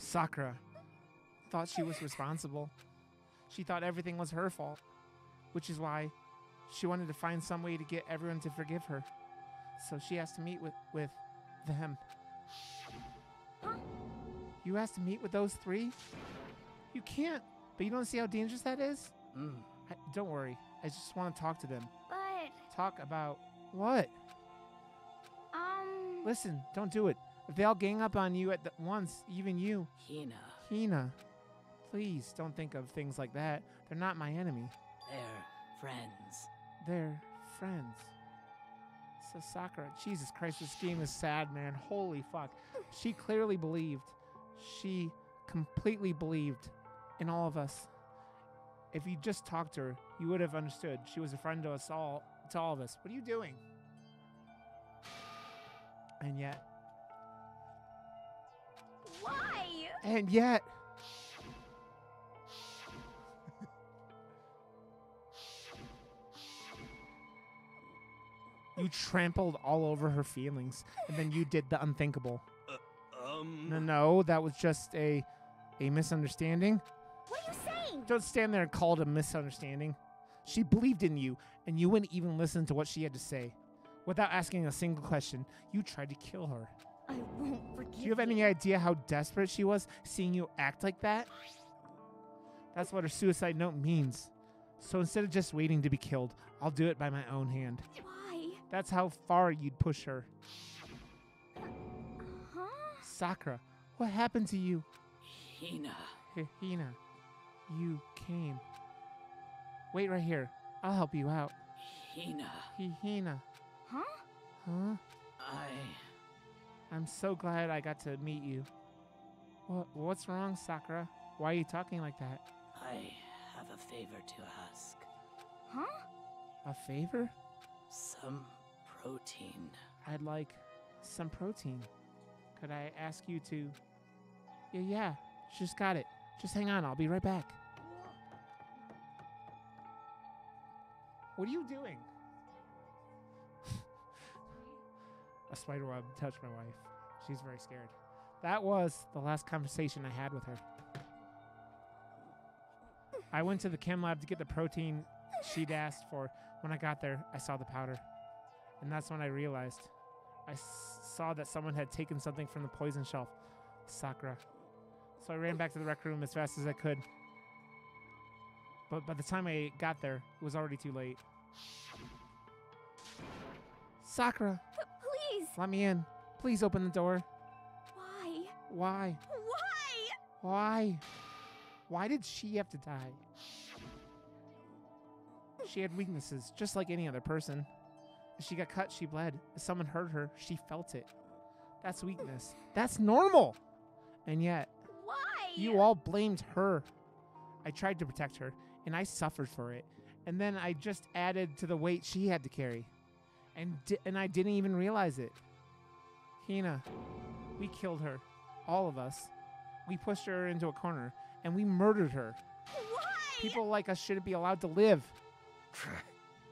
Sakura thought she was responsible. She thought everything was her fault, which is why she wanted to find some way to get everyone to forgive her. So she has to meet with them. Huh? You asked to meet with those three? You can't. But you don't see how dangerous that is? Don't worry. I just want to talk to them. But... Talk about what? Listen, don't do it. If they all gang up on you at once, even you. Hina. Please don't think of things like that. They're not my enemy. They're friends. So Sakura, Jesus Christ, this game is sad, man. Holy fuck. She clearly believed. She completely believed in all of us. If you just talked to her, you would have understood. She was a friend to us all, to all of us. What are you doing? And yet. Why? And yet. You trampled all over her feelings, and then you did the unthinkable. No, that was just a misunderstanding. What are you saying? Don't stand there and call it a misunderstanding. She believed in you, and you wouldn't even listen to what she had to say. Without asking a single question, you tried to kill her. I won't forgive you. Do you have any idea how desperate she was seeing you act like that? That's what her suicide note means. So instead of just waiting to be killed, I'll do it by my own hand. Why? That's how far you'd push her. Huh? Sakura, what happened to you? Hina. Hina, you came. Wait right here. I'll help you out. Hina. Hina. Huh? Huh? I'm so glad I got to meet you. What's wrong, Sakura? Why are you talking like that? I have a favor to ask. Huh? A favor? Some protein. I'd like some protein. Could I ask you to... Yeah, just got it. Just hang on, I'll be right back. What are you doing? A spider web touched my wife. She's very scared. That was the last conversation I had with her. I went to the chem lab to get the protein she'd asked for. When I got there, I saw the powder. And that's when I realized. I saw that someone had taken something from the poison shelf. Sakura. So I ran back to the rec room as fast as I could. But by the time I got there, it was already too late. Sakura. Please. Let me in. Please open the door. Why? Why? Why? Why? Why did she have to die? She had weaknesses, just like any other person. If she got cut, she bled. If someone hurt her, she felt it. That's weakness. That's normal. And yet, Why? you all blamed her. I tried to protect her, and I suffered for it. And then I just added to the weight she had to carry. And I didn't even realize it. Hina, we killed her. All of us. We pushed her into a corner, and we murdered her. Why? People like us shouldn't be allowed to live.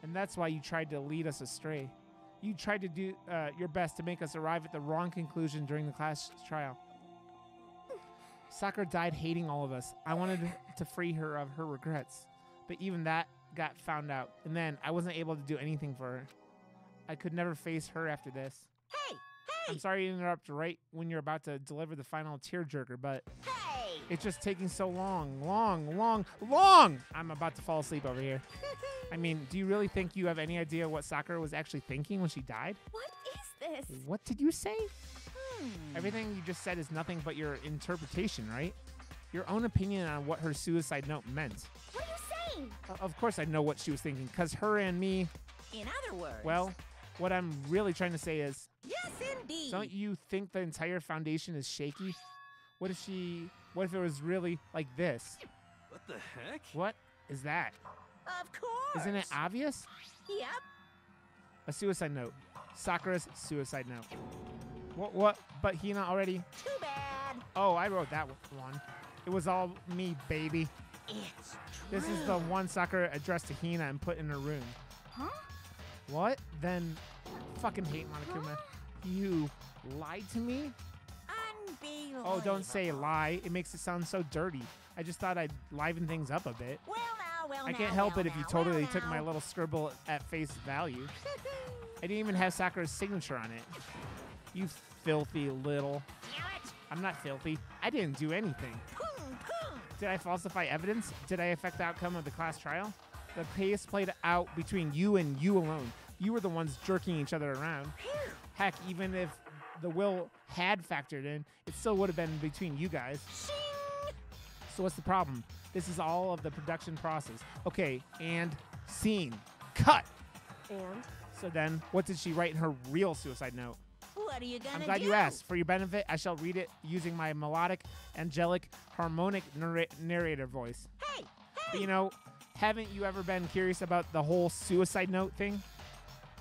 And that's why you tried to lead us astray. You tried to do your best to make us arrive at the wrong conclusion during the class trial. Sakura died hating all of us. I wanted to free her of her regrets. But even that got found out. And then I wasn't able to do anything for her. I could never face her after this. Hey! I'm sorry to interrupt right when you're about to deliver the final tearjerker, but Hey! it's just taking so long. I'm about to fall asleep over here. I mean, do you really think you have any idea what Sakura was actually thinking when she died? What is this? What did you say? Everything you just said is nothing but your interpretation, right? Your own opinion on what her suicide note meant. What are you saying? Of course I know what she was thinking, because her and me... In other words... Well, what I'm really trying to say is... Yes, indeed. Don't you think the entire foundation is shaky? What if it was really like this? What the heck? What is that? Of course. Isn't it obvious? Yep. A suicide note. Sakura's suicide note. What? But Hina already... Too bad. Oh, I wrote that one. It was all me, baby. It's true. This is the one Sakura addressed to Hina and put in her room. Huh? What? Then fucking hate Monokuma. You lied to me? Unbelievable. Oh, don't say lie. It makes it sound so dirty. I just thought I'd liven things up a bit. Well now, I can't help it if you totally took my little scribble at face value. I didn't even have Sakura's signature on it. You filthy little... Damn it! I'm not filthy. I didn't do anything. Boom, boom. Did I falsify evidence? Did I affect the outcome of the class trial? The case played out between you and you alone. You were the ones jerking each other around. Phew. Heck, even if the will had factored in, it still would have been between you guys. Shing. So what's the problem? This is all of the production process. Okay, and scene. Cut! And? So then, what did she write in her real suicide note? What are you gonna I'm glad do? you asked. For your benefit, I shall read it using my melodic, angelic, harmonic narrator voice. Hey, But you know, haven't you ever been curious about the whole suicide note thing?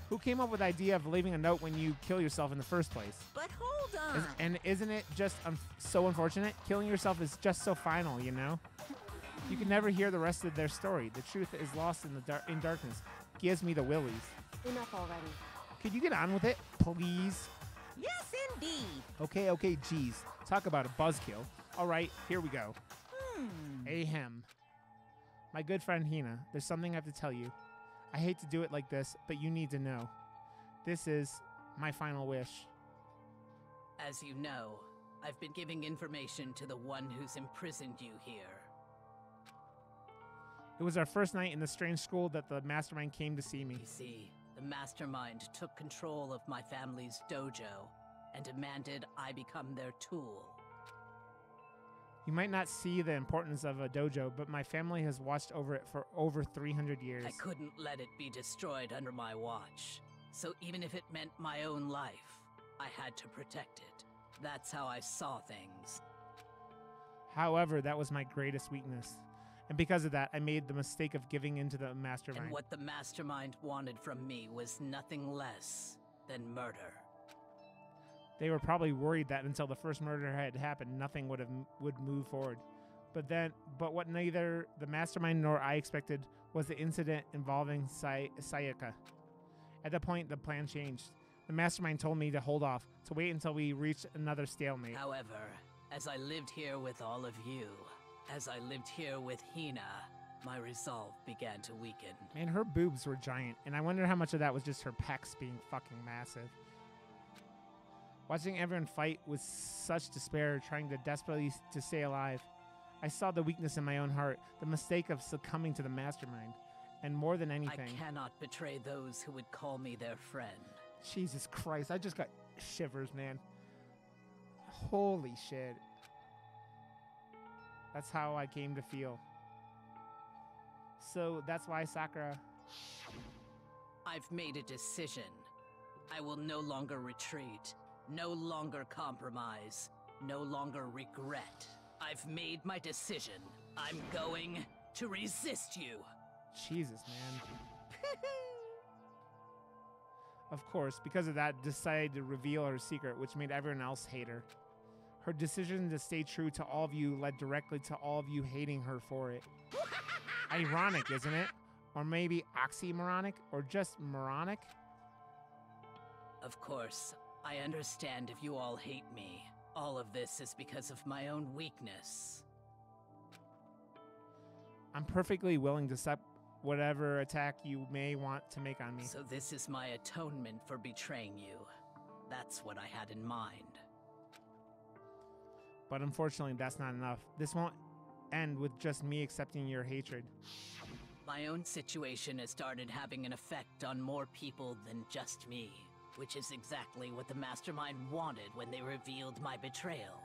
Who came up with the idea of leaving a note when you kill yourself in the first place? but hold on. And isn't it just so unfortunate? Killing yourself is just so final, you know? You can never hear the rest of their story. The truth is lost in in darkness. Gives me the willies. Enough already. Could you get on with it, please? Yes, indeed. Okay, geez. Talk about a buzzkill. All right, here we go. Ahem. My good friend Hina, there's something I have to tell you. I hate to do it like this, but you need to know. This is my final wish. As you know, I've been giving information to the one who's imprisoned you here. It was our first night in the strange school that the mastermind came to see me. You see, the mastermind took control of my family's dojo and demanded I become their tool. You might not see the importance of a dojo, but my family has watched over it for over 300 years. I couldn't let it be destroyed under my watch. So even if it meant my own life, I had to protect it. That's how I saw things. However, that was my greatest weakness. And because of that, I made the mistake of giving in to the mastermind. And what the mastermind wanted from me was nothing less than murder. They were probably worried that until the first murder had happened, nothing would move forward. But what neither the mastermind nor I expected was the incident involving Sayaka. At that point, the plan changed. The mastermind told me to hold off, to wait until we reached another stalemate. However, as I lived here with all of you, as I lived here with Hina, my resolve began to weaken. Man, her boobs were giant, and I wonder how much of that was just her pecs being fucking massive. Watching everyone fight with such despair, trying to desperately to stay alive, I saw the weakness in my own heart, the mistake of succumbing to the mastermind, and more than anything... I cannot betray those who would call me their friend. Jesus Christ, I just got shivers, man. Holy shit. That's how I came to feel. So that's why Sakura... I've made a decision. I will no longer retreat, no longer compromise, no longer regret. I've made my decision. I'm going to resist you. Jesus, man. Of course, because of that, decided to reveal her secret, which made everyone else hate her. Her decision to stay true to all of you led directly to all of you hating her for it. Ironic, isn't it? Or maybe oxymoronic? Or just moronic? Of course, I understand if you all hate me. All of this is because of my own weakness. I'm perfectly willing to accept whatever attack you may want to make on me. So this is my atonement for betraying you. That's what I had in mind. But unfortunately, that's not enough. This won't end with just me accepting your hatred. My own situation has started having an effect on more people than just me, which is exactly what the mastermind wanted when they revealed my betrayal.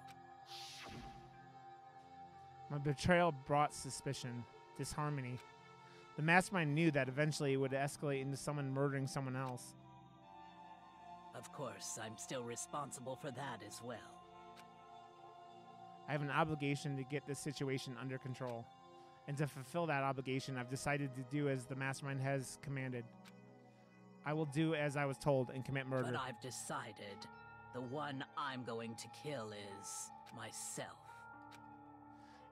My betrayal brought suspicion, disharmony. The mastermind knew that eventually it would escalate into someone murdering someone else. Of course, I'm still responsible for that as well. I have an obligation to get this situation under control. And to fulfill that obligation, I've decided to do as the mastermind has commanded. I will do as I was told and commit murder. But I've decided the one I'm going to kill is myself.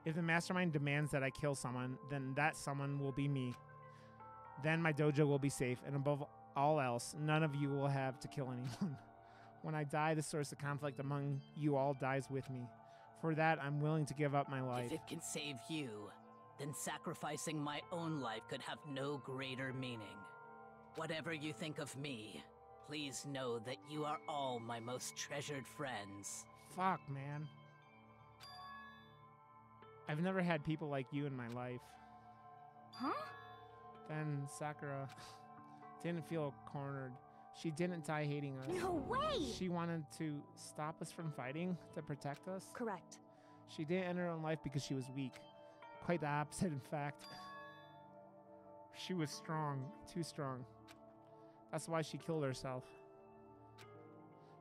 If the mastermind demands that I kill someone, then that someone will be me. Then my dojo will be safe, and above all else, none of you will have to kill anyone. When I die, the source of conflict among you all dies with me. For that, I'm willing to give up my life. If it can save you, then sacrificing my own life could have no greater meaning. Whatever you think of me, please know that you are all my most treasured friends. Fuck, man. I've never had people like you in my life. Huh? Then Sakura didn't feel cornered. She didn't die hating us. No way! She wanted to stop us from fighting, to protect us. Correct. She didn't end her own life because she was weak. Quite the opposite, in fact. She was strong, too strong. That's why she killed herself.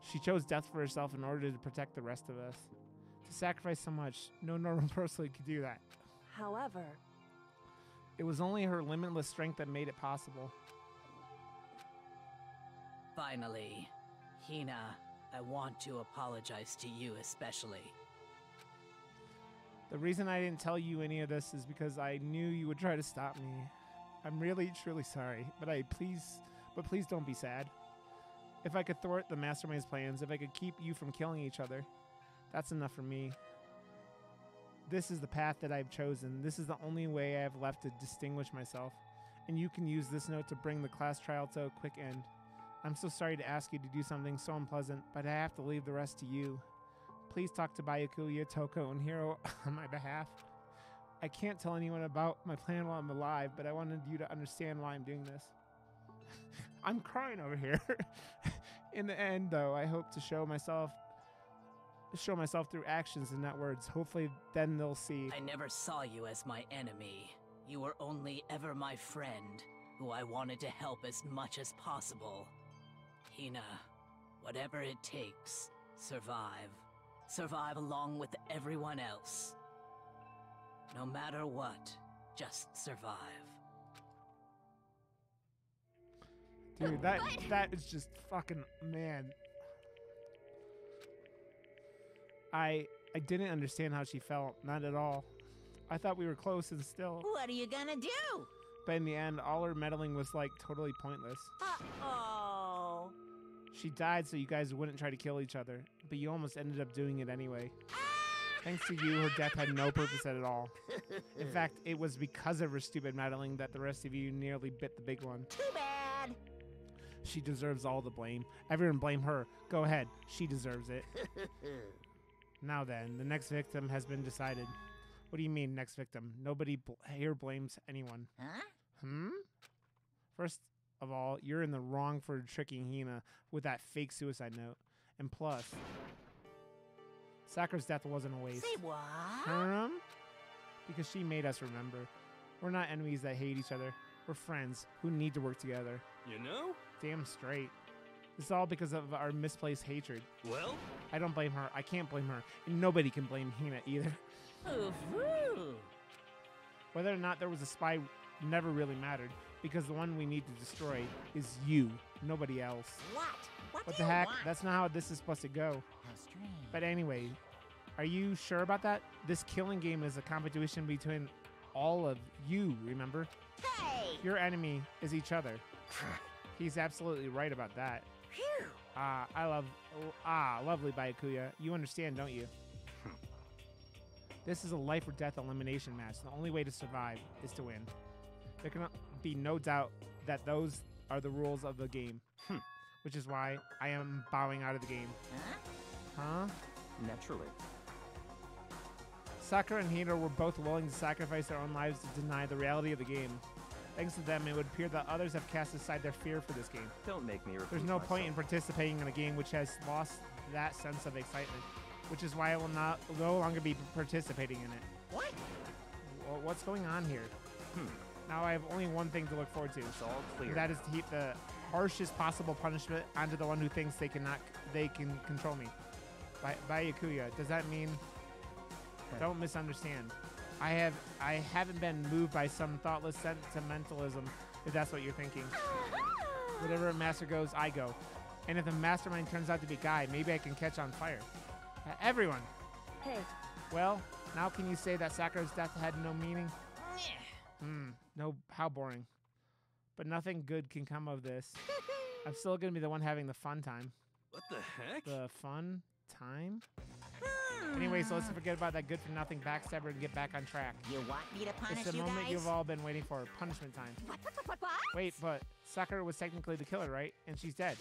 She chose death for herself in order to protect the rest of us. To sacrifice so much, no normal person could do that. However, It was only her limitless strength that made it possible. Finally, Hina, I want to apologize to you especially. The reason I didn't tell you any of this is because I knew you would try to stop me. I'm really, truly sorry, but please don't be sad. If I could thwart the mastermind's plans, if I could keep you from killing each other, that's enough for me. This is the path that I've chosen. This is the only way I have left to distinguish myself. And you can use this note to bring the class trial to a quick end. I'm so sorry to ask you to do something so unpleasant, but I have to leave the rest to you. Please talk to Byakuya, Toko, and Hiro on my behalf. I can't tell anyone about my plan while I'm alive, but I wanted you to understand why I'm doing this. I'm crying over here. In the end, though, I hope to show myself through actions and not words. Hopefully, then they'll see. I never saw you as my enemy. You were only ever my friend, who I wanted to help as much as possible. Hina, whatever it takes, survive. Survive along with everyone else. No matter what, just survive. Dude, that is just fucking, man. I didn't understand how she felt, not at all. I thought we were close and still. What are you gonna do? But in the end, all her meddling was like totally pointless. Uh-oh. She died so you guys wouldn't try to kill each other, but you almost ended up doing it anyway. Thanks to you, her death had no purpose at all. In fact, it was because of her stupid meddling that the rest of you nearly bit the big one. Too bad. She deserves all the blame. Everyone blame her. Go ahead. She deserves it. Now then, the next victim has been decided. What do you mean, next victim? Nobody here blames anyone. Huh? First of all, you're in the wrong for tricking Hina with that fake suicide note. And plus, Sakura's death wasn't a waste. Say what? Because she made us remember. We're not enemies that hate each other. We're friends who need to work together. You know? Damn straight. It's all because of our misplaced hatred. Well, I don't blame her. I can't blame her. And nobody can blame Hina either. Ooh. Whether or not there was a spy never really mattered, because the one we need to destroy is you, nobody else. What? What do the you heck? want? That's not how this is supposed to go. How strange. But anyway, are you sure about that? This killing game is a competition between all of you, remember? Hey! Your enemy is each other. He's absolutely right about that. Phew. Lovely Byakuya. You understand, don't you? This is a life or death elimination match. The only way to survive is to win. There can be no doubt that those are the rules of the game. Which is why I am bowing out of the game. Huh? naturally. Sakura and Hina were both willing to sacrifice their own lives to deny the reality of the game. Thanks to them, it would appear that others have cast aside their fear for this game. Don't make me repeat There's no point in myself. participating in a game which has lost that sense of excitement, which is why I will no longer be participating in it. What? Well, what's going on here? Now I have only one thing to look forward to. It's all clear. And that is to heap the harshest possible punishment onto the one who thinks they can control me. By Yakuya. Does that mean? Don't misunderstand. I haven't been moved by some thoughtless sentimentalism, if that's what you're thinking. Whatever master goes, I go. And if the mastermind turns out to be Guy, maybe I can catch on fire. Everyone. Hey, Well, now can you say that Sakura's death had no meaning? No, how boring. But nothing good can come of this. I'm still going to be the one having the fun time. What the heck? The fun time? Anyway, so let's forget about that good-for-nothing backstabber and get back on track. You want me to punish It's the you moment guys? you've all been waiting for. Punishment time. What? Wait, but Sakura was technically the killer, right? And she's dead.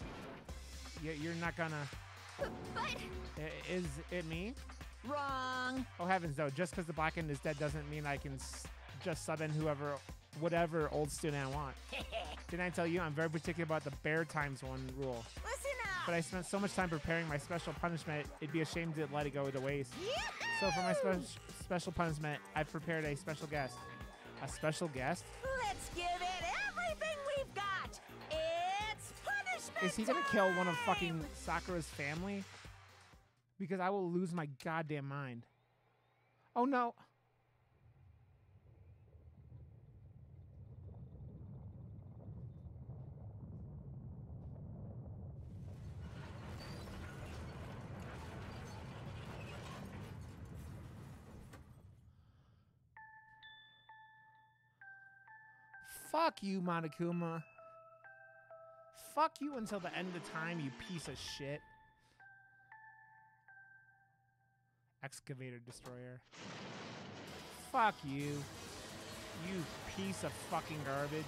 You're not gonna... But... Is it me? Wrong. Oh heavens, though. Just because the Blackened is dead doesn't mean I can just sub in whatever old student I want. Didn't I tell you I'm very particular about the bear times one rule? Listen up. But I spent so much time preparing my special punishment, it'd be a shame to let it go to waste. So for my special punishment, I've prepared a special guest. A special guest? Let's give it everything we've got. It's punishment. Is he gonna kill one of fucking Sakura's family? Because I will lose my goddamn mind. Oh no. Fuck you, Monokuma. Fuck you until the end of time, you piece of shit. Excavator destroyer. Fuck you. You piece of fucking garbage.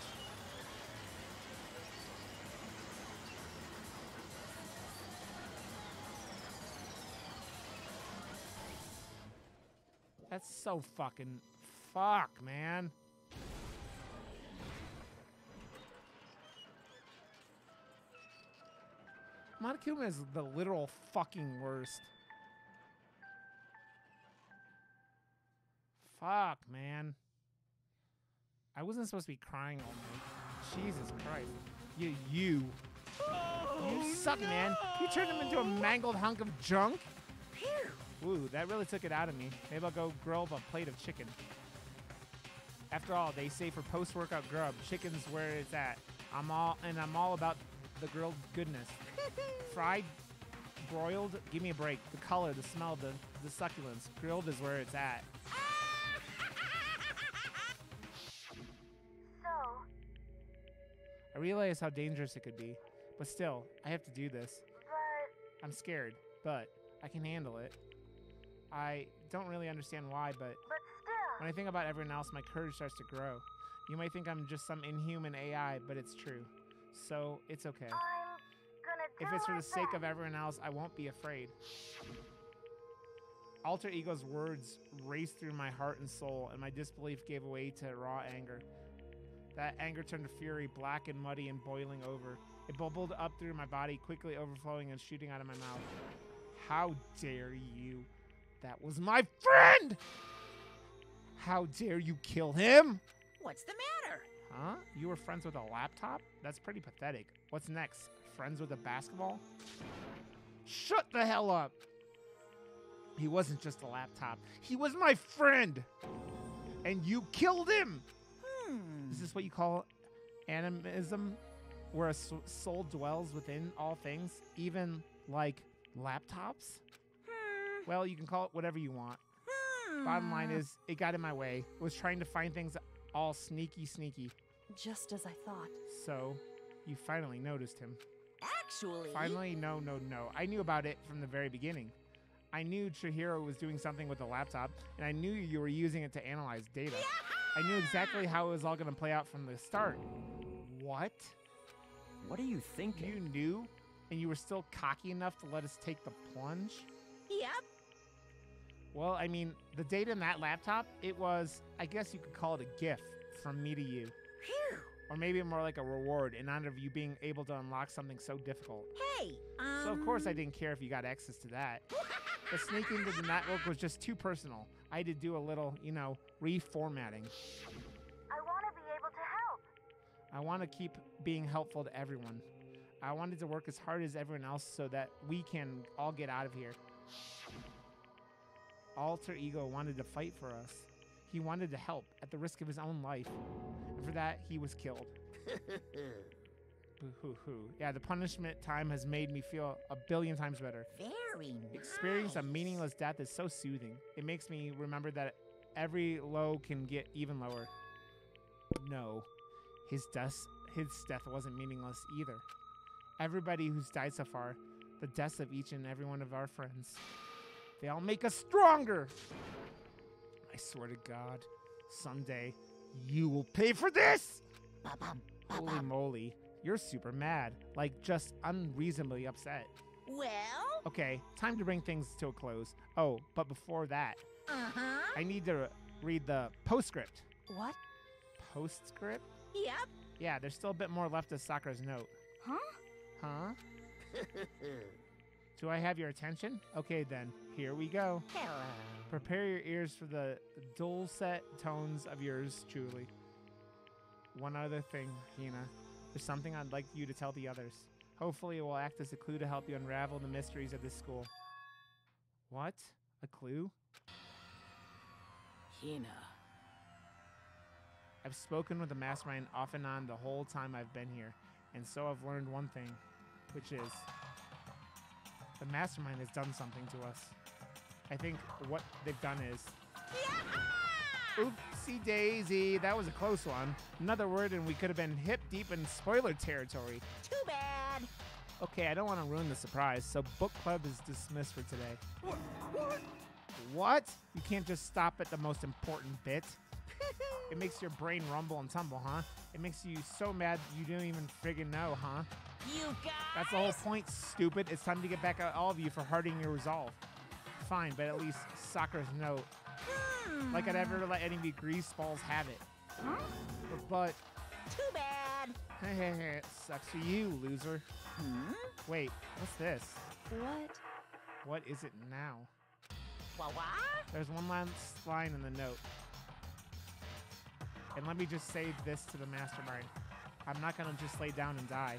That's so fucking... Fuck, man. Monokuma is the literal fucking worst. Fuck, man. I wasn't supposed to be crying all night. Jesus Christ. You suck, man. You turned him into a mangled hunk of junk? Ooh, that really took it out of me. Maybe I'll go grill up a plate of chicken. After all, they say for post-workout grub, chicken's where it's at. I'm all about the grilled goodness. Fried, broiled, give me a break. The color, the smell, the succulence. Grilled is where it's at. I realize how dangerous it could be, but still, I have to do this. I'm scared, but I can handle it. I don't really understand why, but when I think about everyone else, my courage starts to grow. You might think I'm just some inhuman AI, but it's true. So, it's okay. If it's for the sake of everyone else, I won't be afraid. Alter Ego's words raced through my heart and soul, and my disbelief gave way to raw anger. That anger turned to fury, black and muddy and boiling over. It bubbled up through my body, quickly overflowing and shooting out of my mouth. How dare you? That was my friend! How dare you kill him? What's the matter? Huh? You were friends with a laptop? That's pretty pathetic. What's next? Friends with a basketball? Shut the hell up! He wasn't just a laptop. He was my friend! And you killed him! Is this what you call animism? Where a soul dwells within all things? Even, like, laptops? Well, you can call it whatever you want. Bottom line is, it got in my way. It was trying to find things all sneaky. Just as I thought. So, you finally noticed him. Actually... Finally, no. I knew about it from the very beginning. I knew Chihiro was doing something with the laptop, and I knew you were using it to analyze data. I knew exactly how it was all going to play out from the start. What? What are you thinking? You knew, and you were still cocky enough to let us take the plunge? Yep. Well, I mean, the data in that laptop, it was, I guess you could call it a gift from me to you. Phew. Or maybe more like a reward in honor of you being able to unlock something so difficult. Hey, So of course I didn't care if you got access to that. The sneaking into the network was just too personal. I had to do a little, reformatting. I want to be able to help. I want to keep being helpful to everyone. I wanted to work as hard as everyone else so that we can all get out of here. Alter Ego wanted to fight for us. He wanted to help at the risk of his own life. And for that, he was killed. Boo-hoo-hoo. Yeah, the punishment time has made me feel a billion times better. very nice. Experience a meaningless death is so soothing. It makes me remember that every low can get even lower. No, his death wasn't meaningless either. Everybody who's died so far, the deaths of each and every one of our friends. They all make us stronger. I swear to God, someday you will pay for this. Holy moly, you're super mad, like just unreasonably upset. Well? Okay, time to bring things to a close. Oh, but before that, I need to read the postscript. What? Postscript? Yep. Yeah, there's still a bit more left of Sakura's note. Huh? Huh? Do I have your attention? Okay then, here we go. Hello. Prepare your ears for the dulcet tones of yours truly. One other thing, Hina. There's something I'd like you to tell the others. Hopefully it will act as a clue to help you unravel the mysteries of this school. What? A clue? Hina. I've spoken with the mastermind off and on the whole time I've been here, and so I've learned one thing, which is the mastermind has done something to us. I think what they've done is... Oopsie daisy, that was a close one. Another word and we could have been hip deep in spoiler territory. Too bad. Okay, I don't want to ruin the surprise, so book club is dismissed for today. What? You can't just stop at the most important bit? It makes your brain rumble and tumble, huh? It makes you so mad you don't even friggin' know, huh? You guys. That's the whole point, stupid. It's time to get back at all of you for hurting your resolve. Fine, but at least Sakura's note. Like I'd ever let any of you greaseballs have it. But Too bad. sucks for you, loser. Wait, what's this? What? What is it now? What? There's one last line in the note. And let me just say this to the mastermind. I'm not gonna just lay down and die.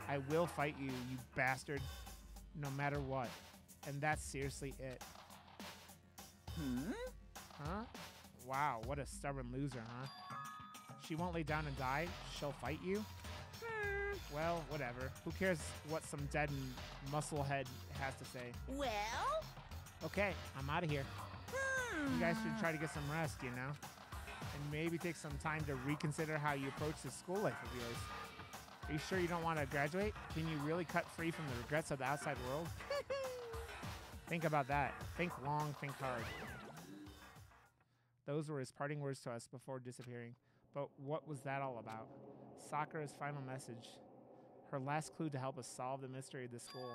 I will fight you, you bastard, no matter what. And that's seriously it. Huh? Wow, what a stubborn loser, huh? She won't lay down and die? She'll fight you? Well, whatever. Who cares what some dead musclehead has to say? Well? Okay, I'm out of here. You guys should try to get some rest, you know? And maybe take some time to reconsider how you approach this school life of yours. Are you sure you don't want to graduate? Can you really cut free from the regrets of the outside world? Think about that. Think long, think hard. Those were his parting words to us before disappearing. But what was that all about? Sakura's final message. Her last clue to help us solve the mystery of the school.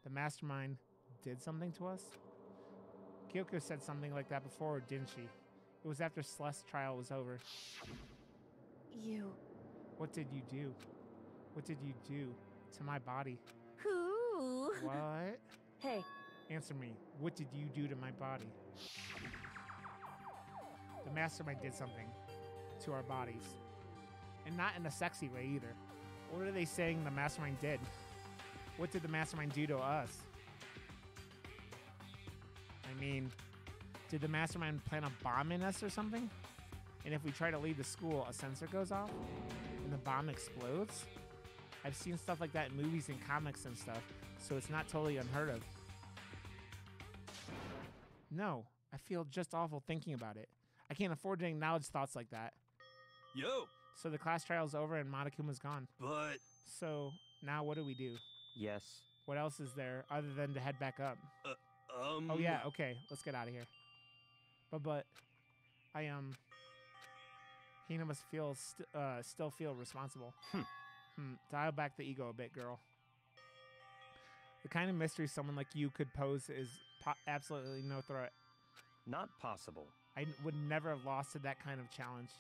The mastermind did something to us? Kyoko said something like that before, didn't she? It was after Celeste's trial was over. You. What did you do? What did you do to my body? Who? What? Hey, Answer me. What did you do to my body? The mastermind did something to our bodies. And not in a sexy way either. What are they saying the mastermind did? What did the mastermind do to us? I mean, did the mastermind plant a bomb in us or something? And if we try to leave the school, a sensor goes off? And the bomb explodes? I've seen stuff like that in movies and comics and stuff, so it's not totally unheard of. No, I feel just awful thinking about it. I can't afford to acknowledge thoughts like that. Yo, So the class trial's over and Monokuma's gone. but... So now what do we do? Yes. What else is there other than to head back up? Oh yeah, okay, let's get out of here. But Hina must feel still feel responsible. Dial back the ego a bit, girl. The kind of mystery someone like you could pose is absolutely no threat. Not possible. I would never have lost to that kind of challenge.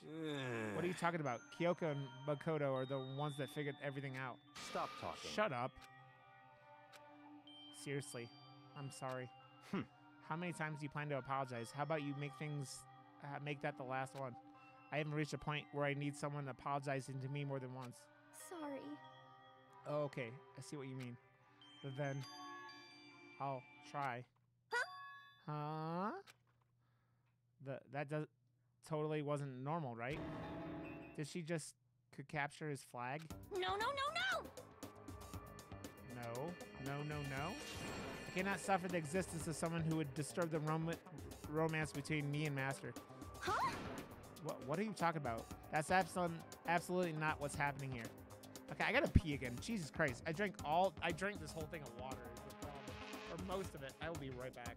What are you talking about? Kyoko and Makoto are the ones that figured everything out. Stop talking. Shut up. Seriously, I'm sorry. How many times do you plan to apologize? How about you make that the last one? I haven't reached a point where I need someone apologizing to me more than once. sorry. Oh, okay. I see what you mean. But then I'll try. Huh? That totally wasn't normal, right? Did she just could capture his flag? No. No. I cannot suffer the existence of someone who would disturb the romance between me and Master. Huh? What are you talking about? That's absolutely not what's happening here. Okay, I gotta pee again. Jesus Christ. I drank this whole thing of water. Is the problem. Or most of it. I will be right back.